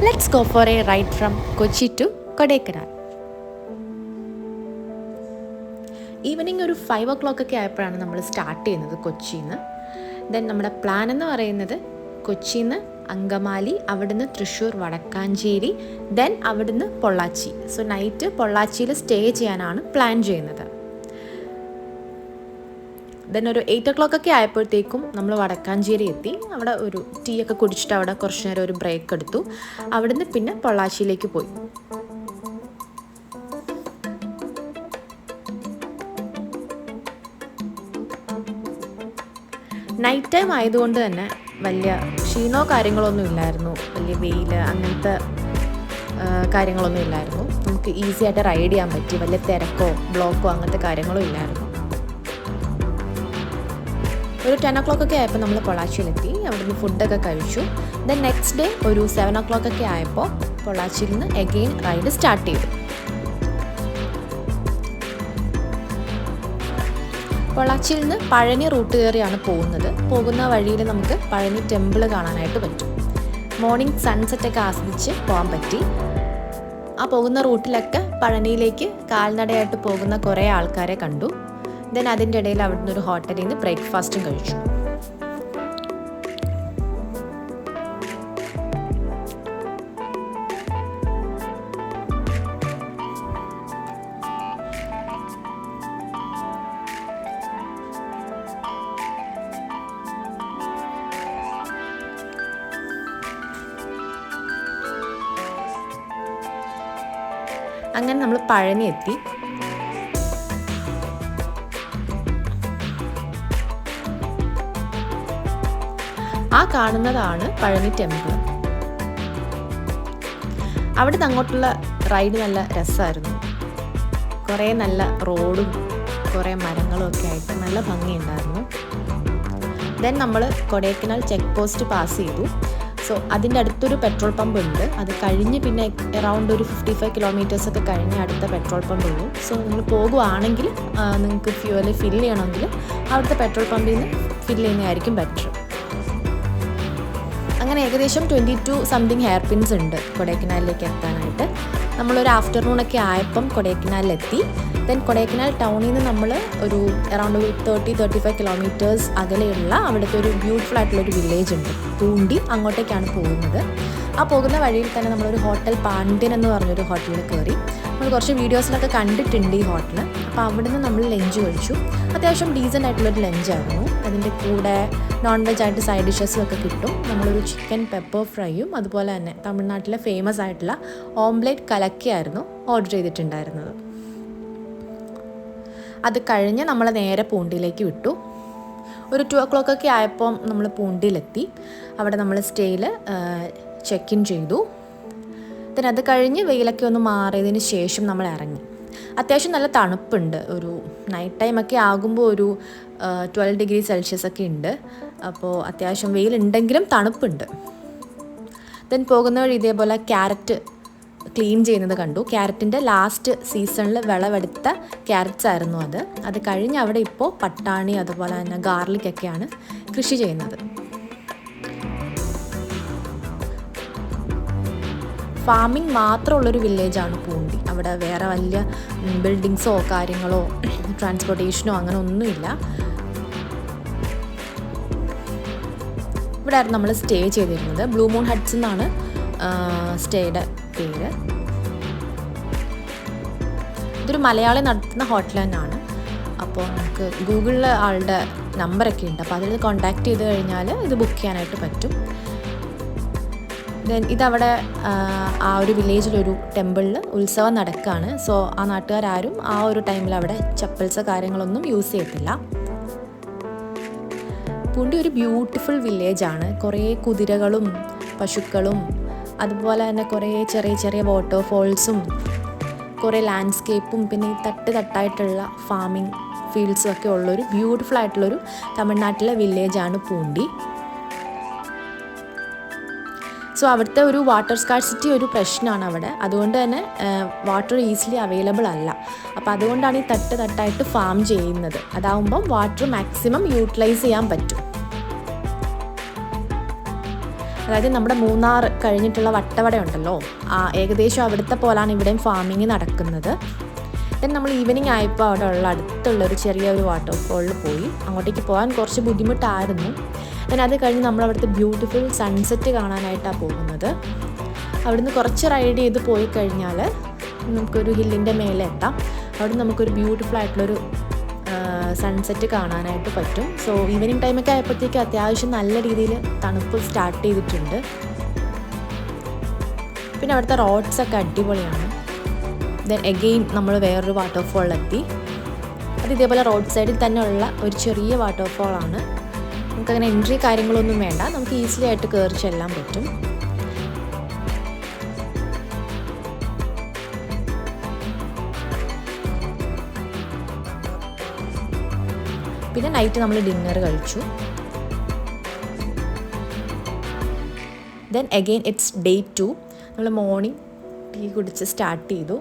Let's go for a ride from Kochi to Kodaikanal. Evening ഒരു 5 o'clock ഒക്കെ ആയപ്പോഴാണ് നമ്മൾ സ്റ്റാർട്ട് ചെയ്യുന്നത് കൊച്ചിയിൽ നിന്ന്. ദെൻ നമ്മുടെ പ്ലാൻ എന്ന് പറയുന്നത് കൊച്ചിയിൽ നിന്ന് അങ്കമാലി, അവിടുന്ന് തൃശ്ശൂർ വടക്കാഞ്ചേരി, ദെൻ അവിടുന്ന് പൊള്ളാച്ചി. സോ നൈറ്റ് പൊള്ളാച്ചിയിൽ സ്റ്റേ ചെയ്യാനാണ് പ്ലാൻ ചെയ്യുന്നത്. ദെൻ ഒരു 8 o'clock ഒക്കെ ആയപ്പോഴത്തേക്കും നമ്മൾ വടക്കാഞ്ചേരി എത്തി. അവിടെ ഒരു ടീ ഒക്കെ കുടിച്ചിട്ട് അവിടെ കുറച്ച് നേരം ഒരു ബ്രേക്ക് എടുത്തു. അവിടുന്ന് പിന്നെ പൊള്ളാച്ചിയിലേക്ക് പോയി. നൈറ്റ് ടൈം ആയതുകൊണ്ട് തന്നെ വലിയ ക്ഷീണമോ കാര്യങ്ങളൊന്നും ഇല്ലായിരുന്നു. വലിയ വെയിൽ അങ്ങനത്തെ കാര്യങ്ങളൊന്നും ഇല്ലായിരുന്നു. നമുക്ക് ഈസി ആയിട്ട് റൈഡ് ചെയ്യാൻ പറ്റി. വലിയ തിരക്കോ ബ്ലോക്കോ അങ്ങനത്തെ കാര്യങ്ങളോ ഇല്ലായിരുന്നു. ഒരു 10 o'clock ഒക്കെ ആയപ്പോൾ നമ്മൾ പൊള്ളാച്ചിയിലെത്തി. അവിടുന്ന് ഫുഡൊക്കെ കഴിച്ചു. ദെൻ നെക്സ്റ്റ് ഡേ ഒരു 7 o'clock ഒക്കെ ആയപ്പോൾ പൊള്ളാച്ചിയിൽ നിന്ന് എഗെയിൻ റൈഡ് സ്റ്റാർട്ട് ചെയ്തു. പൊള്ളാച്ചിയിൽ നിന്ന് പഴനി റൂട്ട് കയറിയാണ് പോകുന്നത്. പോകുന്ന വഴിയിൽ നമുക്ക് പഴനി ടെമ്പിൾ കാണാനായിട്ട് പറ്റും. മോർണിംഗ് സൺസെറ്റൊക്കെ ആസ്വദിച്ച് പോകാൻ പറ്റി. ആ പോകുന്ന റൂട്ടിലൊക്കെ പഴനിയിലേക്ക് കാൽനടയായിട്ട് പോകുന്ന കുറേ ആൾക്കാരെ കണ്ടു. ദെൻ അതിൻ്റെ ഇടയിൽ അവിടുന്ന് ഒരു ഹോട്ടലിൽ നിന്ന് ബ്രേക്ക്ഫാസ്റ്റും കഴിച്ചു. അങ്ങനെ നമ്മൾ പഴനി എത്തി. ആ കാണുന്നതാണ് പഴനി ടെമ്പിൾ. അവിടുന്ന് അങ്ങോട്ടുള്ള റൈഡ് നല്ല രസമായിരുന്നു. കുറേ നല്ല റോഡും കുറേ മരങ്ങളും ഒക്കെ ആയിട്ട് നല്ല ഭംഗിയുണ്ടായിരുന്നു. ദെൻ നമ്മൾ കൊടൈക്കനാൽ ചെക്ക് പോസ്റ്റ് പാസ് ചെയ്തു. സോ അതിൻ്റെ അടുത്തൊരു പെട്രോൾ പമ്പ് ഉണ്ട്. അത് കഴിഞ്ഞ് പിന്നെ അറൗണ്ട് ഒരു 55 kilometers ഒക്കെ കഴിഞ്ഞ് അടുത്ത പെട്രോൾ പമ്പ് ഉള്ളൂ. സോ നിങ്ങൾ പോകുവാണെങ്കിൽ നിങ്ങൾക്ക് ഫ്യൂവൽ ഫില്ല് ചെയ്യണമെങ്കിൽ അവിടുത്തെ പെട്രോൾ പമ്പിൽ നിന്ന് ഫില്ല് ചെയ്യുന്നതായിരിക്കും ബെറ്റർ. അങ്ങനെ ഏകദേശം 22 സംതിങ് ഹെയർ പിൻസ് ഉണ്ട് കൊടൈക്കനാലിലേക്ക് എത്താനായിട്ട്. നമ്മളൊരു ആഫ്റ്റർനൂണൊക്കെ ആയപ്പം കൊടൈക്കനാലിലെത്തി. ദെൻ കൊടൈക്കനാൽ ടൗണിൽ നിന്ന് നമ്മൾ ഒരു അറൗണ്ട് ഒരു 30-35 kilometers അകലെയുള്ള അവിടുത്തെ ഒരു ബ്യൂട്ടിഫുൾ ആയിട്ടുള്ളൊരു വില്ലേജ് ഉണ്ട്, പൂണ്ടി. അങ്ങോട്ടേക്കാണ് പോകുന്നത്. ആ പോകുന്ന വഴിയിൽ തന്നെ നമ്മളൊരു ഹോട്ടൽ പാണ്ഡ്യൻ എന്ന് പറഞ്ഞൊരു ഹോട്ടലിൽ കയറി. നമ്മൾ കുറച്ച് വീഡിയോസിലൊക്കെ കണ്ടിട്ടുണ്ട് ഈ ഹോട്ടൽ. അപ്പോൾ അവിടെ നിന്ന് നമ്മൾ ലഞ്ച് കഴിച്ചു. അത്യാവശ്യം ഡീസൻ്റ് ആയിട്ടുള്ളൊരു ലഞ്ചായിരുന്നു. അതിൻ്റെ കൂടെ നോൺ വെജ് ആയിട്ട് സൈഡ് ഡിഷസും ഒക്കെ കിട്ടും. നമ്മളൊരു ചിക്കൻ പെപ്പർ ഫ്രൈയും അതുപോലെ തന്നെ തമിഴ്നാട്ടിലെ ഫേമസ് ആയിട്ടുള്ള ഓംലെറ്റ് കലക്കയായിരുന്നു ഓർഡർ ചെയ്തിട്ടുണ്ടായിരുന്നത്. അത് കഴിഞ്ഞ് നമ്മൾ നേരെ പൂണ്ടിയിലേക്ക് വിട്ടു. ഒരു 2 o'clock ഒക്കെ ആയപ്പോൾ നമ്മൾ പൂണ്ടിയിലെത്തി. അവിടെ നമ്മൾ സ്റ്റേയിൽ ചെക്ക് ഇൻ ചെയ്തു. then അത് കഴിഞ്ഞ് വെയിലൊക്കെ ഒന്ന് മാറിയതിന് ശേഷം നമ്മൾ ഇറങ്ങി. അത്യാവശ്യം നല്ല തണുപ്പുണ്ട്. ഒരു നൈറ്റ് ടൈമൊക്കെ ആകുമ്പോൾ ഒരു 12 degrees Celsius ഒക്കെ ഉണ്ട്. അപ്പോൾ അത്യാവശ്യം വെയിലുണ്ടെങ്കിലും തണുപ്പുണ്ട്. ദെൻ പോകുന്ന വഴി ഇതേപോലെ ക്യാരറ്റ് ക്ലീൻ ചെയ്യുന്നത് കണ്ടു. ക്യാരറ്റിൻ്റെ ലാസ്റ്റ് സീസണിൽ വിളവെടുത്ത ക്യാരറ്റ്സ് ആയിരുന്നു അത്. അത് കഴിഞ്ഞ് അവിടെ ഇപ്പോൾ പട്ടാണി അതുപോലെ തന്നെ ഗാർലിക്കൊക്കെയാണ് കൃഷി ചെയ്യുന്നത്. ഫാമിംഗ് മാത്രമുള്ളൊരു വില്ലേജാണ് പൂണ്ടി. അവിടെ വേറെ വലിയ ബിൽഡിങ്സോ കാര്യങ്ങളോ ട്രാൻസ്പോർട്ടേഷനോ അങ്ങനെ ഒന്നുമില്ല. ഇവിടെ ആയിരുന്നു നമ്മൾ സ്റ്റേ ചെയ്തിരുന്നത്. ബ്ലൂ മൂൺ ഹട്ട്സ് എന്നാണ് സ്റ്റേയുടെ പേര്. ഇതൊരു മലയാളി നടത്തുന്ന ഹോട്ടൽ തന്നെയാണ്. അപ്പോൾ നമുക്ക് ഗൂഗിളിൽ ആളുടെ നമ്പറൊക്കെ ഉണ്ട്. അപ്പോൾ അതിൽ കോൺടാക്റ്റ് ചെയ്ത് കഴിഞ്ഞാൽ ഇത് ബുക്ക് ചെയ്യാനായിട്ട് പറ്റും. ദെൻ ഇതവിടെ ആ ഒരു വില്ലേജിലൊരു ടെമ്പിളിൽ ഉത്സവം നടക്കുകയാണ്. സോ ആ നാട്ടുകാരും ആ ഒരു ടൈമിൽ അവിടെ ചപ്പൽസ് കാര്യങ്ങളൊന്നും യൂസ് ചെയ്യത്തില്ല. പൂണ്ടി ഒരു ബ്യൂട്ടിഫുൾ വില്ലേജാണ്. കുറേ കുതിരകളും പശുക്കളും അതുപോലെ തന്നെ കുറേ ചെറിയ ചെറിയ വാട്ടർഫോൾസും കുറേ ലാൻഡ്സ്കേപ്പും പിന്നെ ഈ തട്ടായിട്ടുള്ള ഫാമിംഗ് ഫീൽഡ്സും ഒക്കെ ഉള്ളൊരു ബ്യൂട്ടിഫുൾ ആയിട്ടുള്ളൊരു തമിഴ്നാട്ടിലെ വില്ലേജാണ് പൂണ്ടി. സോ അവിടുത്തെ ഒരു വാട്ടർ സ്കാർസിറ്റി ഒരു പ്രശ്നമാണ് അവിടെ. അതുകൊണ്ട് തന്നെ വാട്ടർ ഈസിലി അവൈലബിൾ അല്ല. അപ്പോൾ അതുകൊണ്ടാണ് ഈ തട്ടായിട്ട് ഫാം ചെയ്യുന്നത്. അതാവുമ്പം വാട്ടർ മാക്സിമം യൂട്ടിലൈസ് ചെയ്യാൻ പറ്റും. അതായത് നമ്മുടെ മൂന്നാർ കഴിഞ്ഞിട്ടുള്ള വട്ടവട ഉണ്ടല്ലോ, ഏകദേശം അവിടുത്തെ പോലാണ് ഇവിടെയും ഫാമിങ് നടക്കുന്നത്. ദെൻ നമ്മൾ ഈവനിങ് ആയപ്പോൾ അവിടെ ഉള്ള അടുത്തുള്ളൊരു ചെറിയൊരു വാട്ടർഫോളിൽ പോയി. അങ്ങോട്ടേക്ക് പോകാൻ കുറച്ച് ബുദ്ധിമുട്ടായിരുന്നു. ദെൻ അത് കഴിഞ്ഞ് നമ്മൾ അവിടുത്തെ ബ്യൂട്ടിഫുൾ സൺസെറ്റ് കാണാനായിട്ടാണ് പോകുന്നത്. അവിടുന്ന് കുറച്ച് റൈഡ് ചെയ്ത് പോയി കഴിഞ്ഞാൽ നമുക്കൊരു ഹില്ലിൻ്റെ മേലെ എത്താം. അവിടെ നമുക്കൊരു ബ്യൂട്ടിഫുൾ ആയിട്ടുള്ളൊരു സൺസെറ്റ് കാണാനായിട്ട് പറ്റും. സോ ഈവനിങ് ടൈമൊക്കെ ആയപ്പോഴത്തേക്ക് അത്യാവശ്യം നല്ല രീതിയിൽ തണുപ്പ് സ്റ്റാർട്ട് ചെയ്തിട്ടുണ്ട്. പിന്നെ അവിടുത്തെ റോഡ്സൊക്കെ അടിപൊളിയാണ്. ദെൻ എഗെയിൻ നമ്മൾ വേറൊരു വാട്ടർഫോളിലെത്തി. അത് ഇതേപോലെ റോഡ് സൈഡിൽ തന്നെ ഉള്ള ഒരു ചെറിയ വാട്ടർഫോളാണ്. നമുക്കങ്ങനെ എൻട്രി കാര്യങ്ങളൊന്നും വേണ്ട, നമുക്ക് ഈസിലി ആയിട്ട് കയറി ചെല്ലാൻ പറ്റും. പിന്നെ നൈറ്റ് നമ്മൾ ഡിന്നർ കഴിച്ചു. Then again its day 2. നമ്മൾ മോർണിംഗ് ടീ കുടിച്ച് സ്റ്റാർട്ട് ചെയ്തു.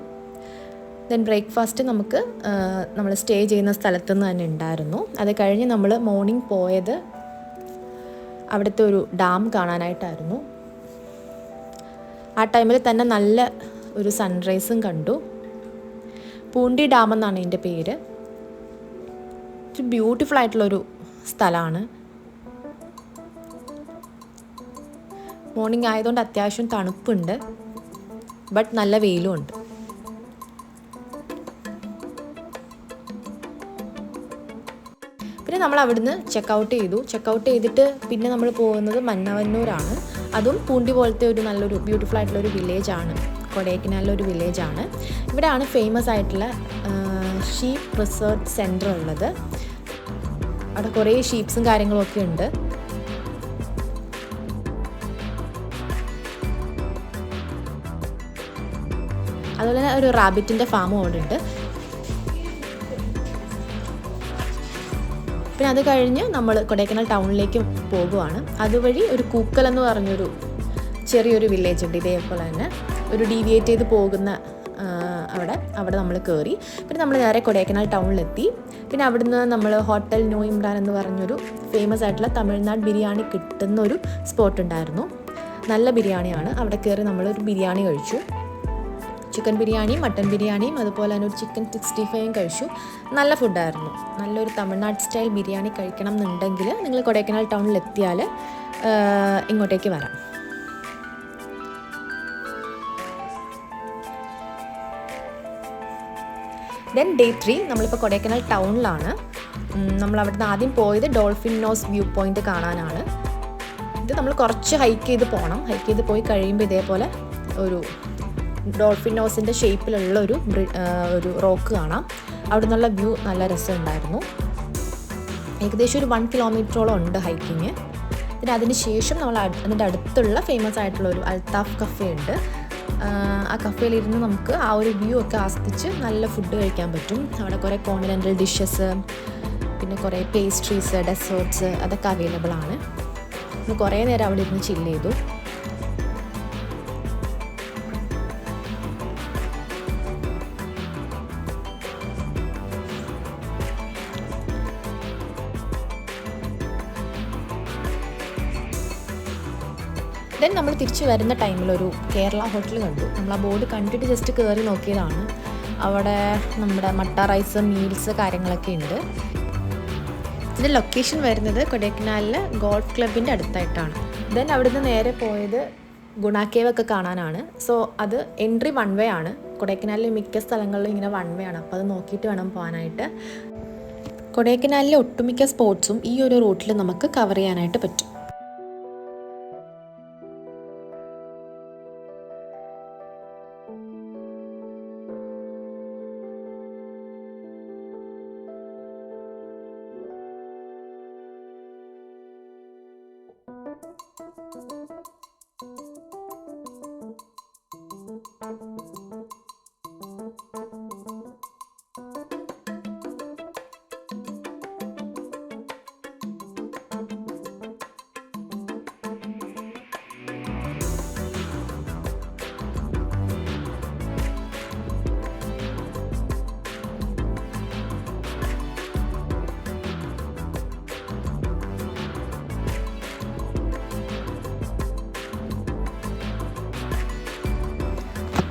ദെൻ ബ്രേക്ക്ഫാസ്റ്റ് നമുക്ക് നമ്മൾ സ്റ്റേ ചെയ്യുന്ന സ്ഥലത്ത് നിന്ന് തന്നെ ഉണ്ടായിരുന്നു. അത് കഴിഞ്ഞ് നമ്മൾ മോർണിംഗ് പോയത് അവിടുത്തെ ഒരു ഡാം കാണാനായിട്ടായിരുന്നു. ആ ടൈമിൽ തന്നെ നല്ല ഒരു സൺറൈസും കണ്ടു. പൂണ്ടി ഡാം എന്നാണ് ഇതിൻ്റെ പേര്. ഒരു ബ്യൂട്ടിഫുൾ ആയിട്ടുള്ളൊരു സ്ഥലമാണ്. മോർണിംഗ് ആയതുകൊണ്ട് അത്യാവശ്യം തണുപ്പുണ്ട്, ബട്ട് നല്ല വെയിലും ഉണ്ട്. പിന്നെ നമ്മൾ അവിടുന്ന് ചെക്കൗട്ട് ചെയ്തിട്ട് പിന്നെ നമ്മൾ പോകുന്നത് മന്നവന്നൂരാണ്. അതും പൂണ്ടി പോലത്തെ ഒരു നല്ലൊരു ബ്യൂട്ടിഫുൾ ആയിട്ടുള്ളൊരു വില്ലേജാണ്. കൊടൈക്കനാലിലൊരു വില്ലേജാണ്. ഇവിടെയാണ് ഫേമസ് ആയിട്ടുള്ള ഷീപ്പ് റിസർച്ച് സെൻറ്റർ ഉള്ളത്. അവിടെ കുറേ ഷീപ്സും കാര്യങ്ങളൊക്കെ ഉണ്ട്. അതുപോലെ തന്നെ ഒരു റാബിറ്റിൻ്റെ ഫാമും അവിടെ ഉണ്ട്. പിന്നെ അത് കഴിഞ്ഞ് നമ്മൾ കൊടൈക്കനാൽ ടൗണിലേക്ക് പോകുവാണ്. അതുവഴി ഒരു കൂക്കൽ എന്ന് പറഞ്ഞൊരു ചെറിയൊരു വില്ലേജ് ഉണ്ട്. ഇതേപോലെ തന്നെ ഒരു ഡീവിയേറ്റ് ചെയ്ത് പോകുന്ന അവിടെ നമ്മൾ കയറി. പിന്നെ നമ്മൾ നേരെ കൊടൈക്കനാൽ ടൗണിലെത്തി. പിന്നെ അവിടുന്ന് നമ്മൾ ഹോട്ടൽ ന്യൂ ഇമ്രാൻ എന്ന് പറഞ്ഞൊരു ഫേമസ് ആയിട്ടുള്ള തമിഴ്നാട് ബിരിയാണി കിട്ടുന്നൊരു സ്പോട്ട് ഉണ്ടായിരുന്നു. നല്ല ബിരിയാണിയാണ്. അവിടെ കയറി നമ്മളൊരു ബിരിയാണി കഴിച്ചു. ചിക്കൻ ബിരിയാണിയും മട്ടൻ ബിരിയാണിയും അതുപോലെ തന്നെ ഒരു ചിക്കൻ 65 കഴിച്ചു. നല്ല ഫുഡായിരുന്നു. നല്ലൊരു തമിഴ്നാട് സ്റ്റൈൽ ബിരിയാണി കഴിക്കണം എന്നുണ്ടെങ്കിൽ നിങ്ങൾ കൊടൈക്കനാൽ ടൗണിലെത്തിയാൽ ഇങ്ങോട്ടേക്ക് വരാം. ദെൻ ഡേ 3 നമ്മളിപ്പോൾ കൊടൈക്കനാൽ ടൗണിലാണ്. നമ്മൾ അവിടുന്ന് ആദ്യം പോയത് ഡോൾഫിൻ നോസ് വ്യൂ പോയിൻ്റ് കാണാനാണ്. ഇത് നമ്മൾ കുറച്ച് ഹൈക്ക് ചെയ്ത് പോകണം. ഹൈക്ക് ചെയ്ത് പോയി കഴിയുമ്പോൾ ഇതേപോലെ ഒരു ഡോൾഫിൻ നോസിൻ്റെ ഷേപ്പിലുള്ള ഒരു റോക്ക് കാണാം. അവിടെ നിന്നുള്ള വ്യൂ നല്ല രസമുണ്ടായിരുന്നു. ഏകദേശം ഒരു 1 കിലോമീറ്ററോളം ഉണ്ട് ഹൈക്കിങ്. പിന്നെ അതിന് ശേഷം നമ്മൾ അതിൻ്റെ അടുത്തുള്ള ഫേമസ് ആയിട്ടുള്ള ഒരു അൽത്താഫ് കഫേ ഉണ്ട്. ആ കഫേയിലിരുന്ന് നമുക്ക് ആ ഒരു വ്യൂ ഒക്കെ ആസ്വദിച്ച് നല്ല ഫുഡ് കഴിക്കാൻ പറ്റും. അവിടെ കുറേ കോണ്ടിനെൻ്റൽ ഡിഷസ്, പിന്നെ കുറേ പേസ്ട്രീസ്, ഡെസേർട്ട്സ് അതൊക്കെ അവൈലബിൾ ആണ്. നമ്മൾ കുറേ നേരം അവിടെ ഇരുന്ന് ചില്ല് ചെയ്തു. ദെൻ നമ്മൾ തിരിച്ച് വരുന്ന ടൈമിലൊരു കേരള ഹോട്ടൽ കണ്ടു. നമ്മൾ ആ ബോർഡ് കണ്ടിട്ട് ജസ്റ്റ് കയറി നോക്കിയതാണ്. അവിടെ നമ്മുടെ മട്ട റൈസ്, മീൽസ് കാര്യങ്ങളൊക്കെ ഉണ്ട്. ഇതിൻ്റെ ലൊക്കേഷൻ വരുന്നത് കൊടൈക്കനാലിലെ ഗോൾഫ് ക്ലബിൻ്റെ അടുത്തായിട്ടാണ്. ദെൻ അവിടുന്ന് നേരെ പോയത് ഗുണ കേവ് ഒക്കെ കാണാനാണ്. സോ അത് എൻട്രി 1 വേ ആണ്. കൊടൈക്കനാലിലെ മിക്ക സ്ഥലങ്ങളിലും ഇങ്ങനെ 1 വേ ആണ്. അപ്പോൾ അത് നോക്കിയിട്ട് വേണം പോകാനായിട്ട്. കൊടൈക്കനാലിലെ ഒട്ടുമിക്ക സ്പോട്ട്സും ഈ ഒരു റൂട്ടിൽ നമുക്ക് കവർ ചെയ്യാനായിട്ട് പറ്റും.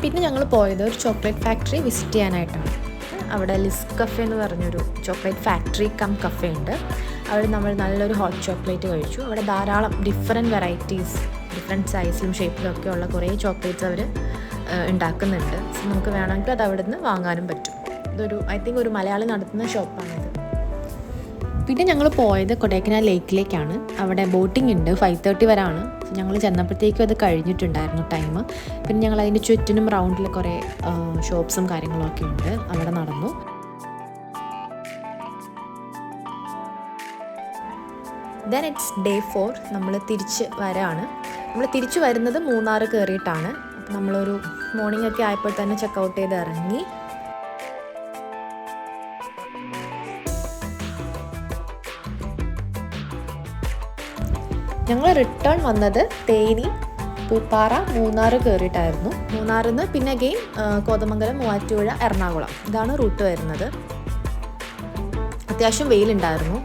പിന്നെ ഞങ്ങൾ പോയത് ഒരു ചോക്ലേറ്റ് ഫാക്ടറി വിസിറ്റ് ചെയ്യാനായിട്ടാണ്. അവിടെ ലിസ് കഫേ എന്ന് പറഞ്ഞൊരു ചോക്ലേറ്റ് ഫാക്ടറി കഫേ ഉണ്ട്. അവിടെ നമ്മൾ നല്ലൊരു ഹോട്ട് ചോക്ലേറ്റ് കഴിച്ചു. അവിടെ ധാരാളം ഡിഫറെൻറ്റ് വെറൈറ്റീസ്, ഡിഫറെൻറ്റ് സൈസിലും ഷേപ്പിലും ഒക്കെ ഉള്ള കുറേ ചോക്ലേറ്റ്സ് അവർ ഉണ്ടാക്കുന്നുണ്ട്. സോ നമുക്ക് വേണമെങ്കിൽ അത് അവിടെ നിന്ന് വാങ്ങാനും പറ്റും. ഇതൊരു ഐ തിങ്ക് ഒരു മലയാളി നടത്തുന്ന ഷോപ്പാണിത്. പിന്നെ ഞങ്ങൾ പോയത് കൊടൈക്കനാൽ ലേക്കിലേക്കാണ്. അവിടെ ബോട്ടിംഗ് ഉണ്ട്, 5:30 വരെയാണ്. ഞങ്ങൾ ചെന്നപ്പോഴത്തേക്കും അത് കഴിഞ്ഞിട്ടുണ്ടായിരുന്നു ടൈം. പിന്നെ ഞങ്ങൾ അതിൻ്റെ ചുറ്റിനും റൗണ്ടിൽ കുറേ ഷോപ്സും കാര്യങ്ങളൊക്കെ ഉണ്ട്, അവിടെ നടന്നു. Then its day 4. നമ്മൾ തിരിച്ച് വരാണ്. നമ്മൾ തിരിച്ചു വരുന്നത് മൂന്നാർ കയറിയിട്ടാണ്. അപ്പോൾ നമ്മളൊരു മോർണിംഗ് ഒക്കെ ആയപ്പോൾ തന്നെ ചെക്കൗട്ട് ചെയ്ത് ഇറങ്ങി. ഞങ്ങൾ റിട്ടേൺ വന്നത് തേനി, പൂപ്പാറ, മൂന്നാർ കയറിയിട്ടായിരുന്നു. മൂന്നാറിൽ നിന്ന് പിന്നെ അഗെയിൻ കോതമംഗലം, മൂവാറ്റുപുഴ, എറണാകുളം, ഇതാണ് റൂട്ട് വരുന്നത്. അത്യാവശ്യം വെയിലുണ്ടായിരുന്നു.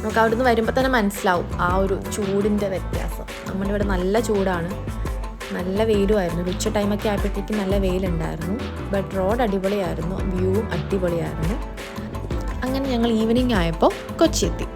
നമുക്ക് അവിടെ നിന്ന് വരുമ്പോൾ തന്നെ മനസ്സിലാവും ആ ഒരു ചൂടിൻ്റെ വ്യത്യാസം. നമ്മുടെ ഇവിടെ നല്ല ചൂടാണ്, നല്ല വെയിലുമായിരുന്നു. ഒരു ഉച്ച ടൈമൊക്കെ ആയപ്പോഴത്തേക്കും നല്ല വെയിലുണ്ടായിരുന്നു. ബട്ട് റോഡ് അടിപൊളിയായിരുന്നു, വ്യൂവും അടിപൊളിയായിരുന്നു. അങ്ങനെ ഞങ്ങൾ ഈവനിങ് ആയപ്പോൾ കൊച്ചി എത്തി.